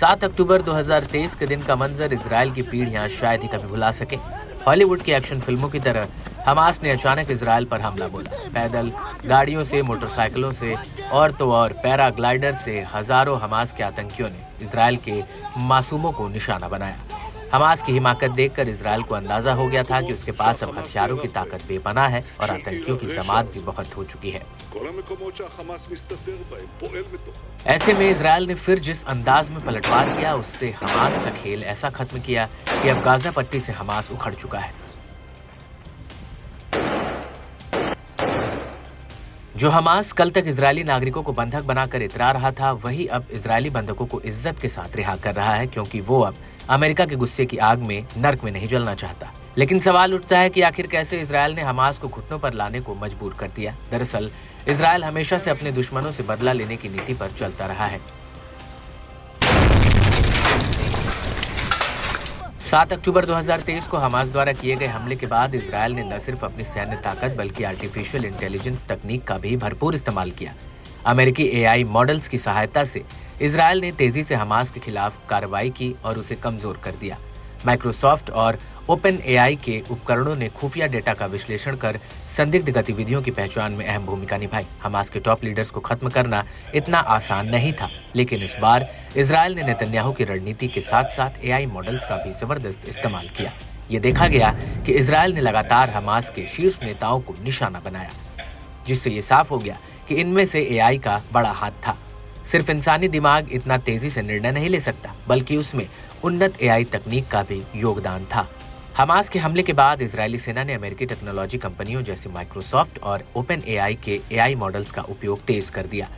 7 अक्टूबर 2023 के दिन का मंजर इजराइल की पीढ़ियां शायद ही कभी भुला सके। हॉलीवुड की एक्शन फिल्मों की तरह हमास ने अचानक इजराइल पर हमला बोला। पैदल, गाड़ियों से, मोटरसाइकिलों से और तो और पैराग्लाइडर से हजारों हमास के आतंकियों ने इजराइल के मासूमों को निशाना बनाया। हमास की हिमाकत देखकर इजराइल को अंदाजा हो गया था कि उसके पास अब हथियारों की ताकत बेपनाह है और आतंकियों की जमात भी बहुत हो चुकी है। ऐसे में इजराइल ने फिर जिस अंदाज में पलटवार किया, उससे हमास का खेल ऐसा खत्म किया कि अब गाजा पट्टी से हमास उखड़ चुका है। जो हमास कल तक इजरायली नागरिकों को बंधक बनाकर इतरा रहा था, वही अब इजरायली बंधकों को इज्जत के साथ रिहा कर रहा है, क्योंकि वो अब अमेरिका के गुस्से की आग में, नर्क में नहीं जलना चाहता। लेकिन सवाल उठता है कि आखिर कैसे इजरायल ने हमास को घुटनों पर लाने को मजबूर कर दिया। दरअसल इजरायल हमेशा से अपने दुश्मनों से बदला लेने की नीति पर चलता रहा है। 7 अक्टूबर 2023 को हमास द्वारा किए गए हमले के बाद इजरायल ने न सिर्फ अपनी सैन्य ताकत बल्कि आर्टिफिशियल इंटेलिजेंस तकनीक का भी भरपूर इस्तेमाल किया। अमेरिकी एआई मॉडल्स की सहायता से इजरायल ने तेजी से हमास के खिलाफ कार्रवाई की और उसे कमजोर कर दिया। माइक्रोसॉफ्ट और ओपन एआई के उपकरणों ने खुफिया डेटा का विश्लेषण कर संदिग्ध गतिविधियों की पहचान में अहम भूमिका निभाई। हमास के टॉप लीडर्स को खत्म करना इतना आसान नहीं था, लेकिन इस बार इजरायल ने नेतन्याहू की रणनीति के साथ साथ एआई मॉडल्स का भी जबरदस्त इस्तेमाल किया। ये देखा गया कि इजरायल ने लगातार हमास के शीर्ष नेताओं को निशाना बनाया, जिससे ये साफ हो गया कि इनमें से एआई का बड़ा हाथ था। सिर्फ इंसानी दिमाग इतना तेजी से निर्णय नहीं ले सकता, बल्कि उसमें उन्नत एआई तकनीक का भी योगदान था। हमास के हमले के बाद इजरायली सेना ने अमेरिकी टेक्नोलॉजी कंपनियों जैसे माइक्रोसॉफ्ट और ओपन एआई के एआई मॉडल्स का उपयोग तेज कर दिया।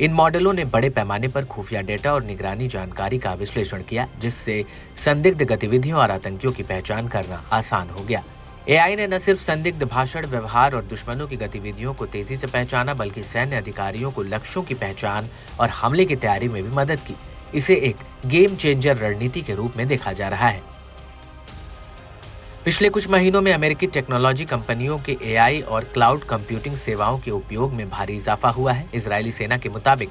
इन मॉडलों ने बड़े पैमाने पर खुफिया डेटा और निगरानी जानकारी का विश्लेषण किया, जिससे संदिग्ध गतिविधियों और आतंकियों की पहचान करना आसान हो गया। एआई ने न सिर्फ संदिग्ध भाषण, व्यवहार और दुश्मनों की गतिविधियों को तेजी से पहचाना, बल्कि सैन्य अधिकारियों को लक्ष्यों की पहचान और हमले की तैयारी में भी मदद की। इसे एक गेम चेंजर रणनीति के रूप में देखा जा रहा है। पिछले कुछ महीनों में अमेरिकी टेक्नोलॉजी कंपनियों के एआई और क्लाउड कंप्यूटिंग सेवाओं के उपयोग में भारी इजाफा हुआ है। इजरायली सेना के मुताबिक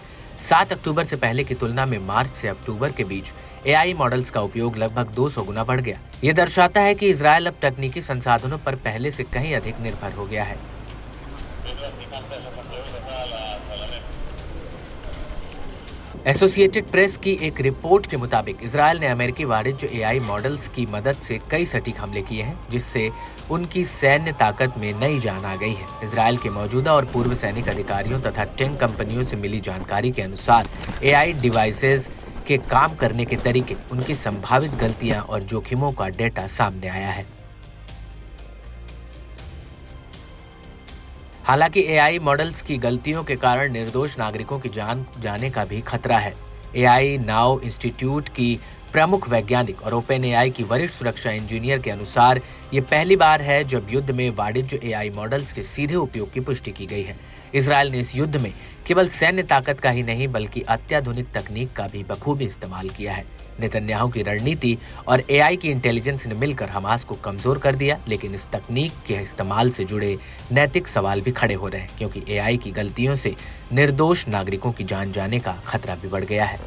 7 अक्टूबर से पहले की तुलना में मार्च से अक्टूबर के बीच एआई मॉडल्स का उपयोग लगभग 200 गुना बढ़ गया। ये दर्शाता है कि इजरायल अब तकनीकी संसाधनों पर पहले से कहीं अधिक निर्भर हो गया है। एसोसिएटेड प्रेस की एक रिपोर्ट के मुताबिक इजरायल ने अमेरिकी वाणिज्य एआई मॉडल्स की मदद से कई सटीक हमले किए हैं, जिससे उनकी सैन्य ताकत में नई जान आ गई है। इजरायल के मौजूदा और पूर्व सैनिक अधिकारियों तथा टेक कंपनियों से मिली जानकारी के अनुसार एआई डिवाइसेज के काम करने के तरीके, उनकी संभावित गलतियां और जोखिमों का डेटा सामने आया है। हालांकि एआई मॉडल्स की गलतियों के कारण निर्दोष नागरिकों की जान जाने का भी खतरा है। एआई नाउ इंस्टीट्यूट की प्रमुख वैज्ञानिक और ओपन एआई की वरिष्ठ सुरक्षा इंजीनियर के अनुसार ये पहली बार है जब युद्ध में वाणिज्य एआई मॉडल्स के सीधे उपयोग की पुष्टि की गई है। इजरायल ने इस युद्ध में केवल सैन्य ताकत का ही नहीं, बल्कि अत्याधुनिक तकनीक का भी बखूबी इस्तेमाल किया है। नेतन्याहू की रणनीति और एआई की इंटेलिजेंस ने मिलकर हमास को कमजोर कर दिया, लेकिन इस तकनीक के इस्तेमाल से जुड़े नैतिक सवाल भी खड़े हो रहे हैं, क्योंकि एआई की गलतियों से निर्दोष नागरिकों की जान जाने का खतरा भी बढ़ गया है।